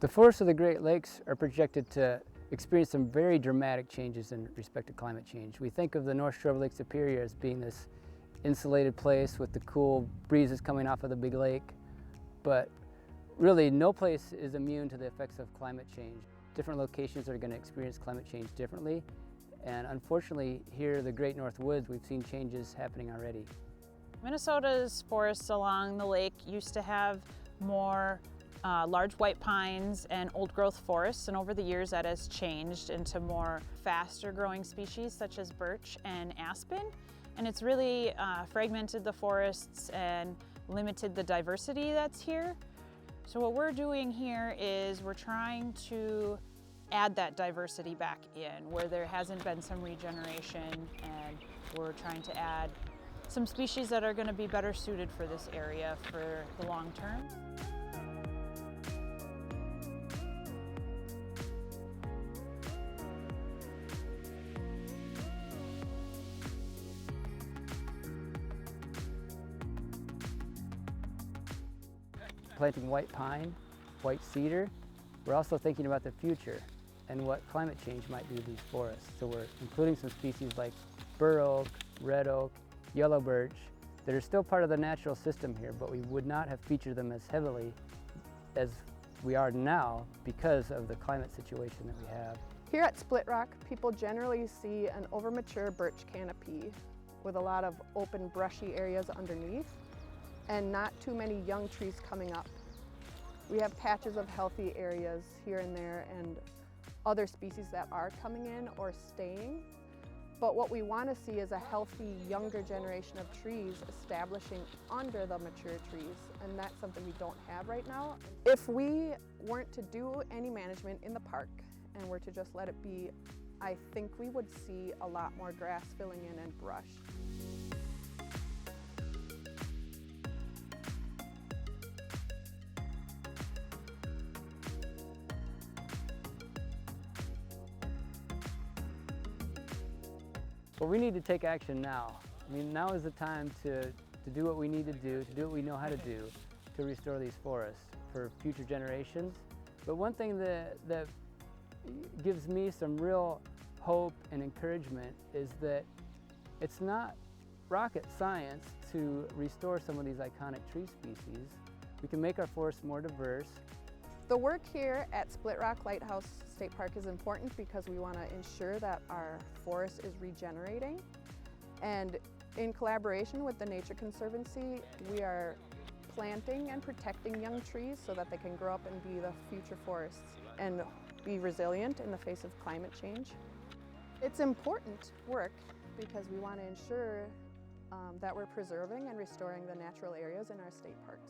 The forests of the Great Lakes are projected to experience some very dramatic changes in respect to climate change. We think of the North Shore of Lake Superior as being this insulated place with the cool breezes coming off of the big lake, but really no place is immune to the effects of climate change. Different locations are going to experience climate change differently, and unfortunately here in the Great North Woods we've seen changes happening already. Minnesota's forests along the lake used to have more large white pines and old growth forests, and over the years that has changed into more faster growing species such as birch and aspen, and it's really fragmented the forests and limited the diversity that's here. So what we're doing here is we're trying to add that diversity back in where there hasn't been some regeneration, and we're trying to add some species that are going to be better suited for this area for the long term. Planting white pine, white cedar, we're also thinking about the future and what climate change might do to these forests. So we're including some species like bur oak, red oak, yellow birch that are still part of the natural system here, but we would not have featured them as heavily as we are now because of the climate situation that we have. Here at Split Rock, people generally see an overmature birch canopy with a lot of open brushy areas underneath and not too many young trees coming up. We have patches of healthy areas here and there and other species that are coming in or staying. But what we want to see is a healthy younger generation of trees establishing under the mature trees, and that's something we don't have right now. If we weren't to do any management in the park and were to just let it be, I think we would see a lot more grass filling in and brush. But we need to take action now. I mean, now is the time to do what we need to do what we know how to do to restore these forests for future generations. But one thing that gives me some real hope and encouragement is that it's not rocket science to restore some of these iconic tree species. We can make our forests more diverse. The work here at Split Rock Lighthouse State Park is important because we want to ensure that our forest is regenerating. And in collaboration with the Nature Conservancy, we are planting and protecting young trees so that they can grow up and be the future forests and be resilient in the face of climate change. It's important work because we want to ensure that we're preserving and restoring the natural areas in our state parks.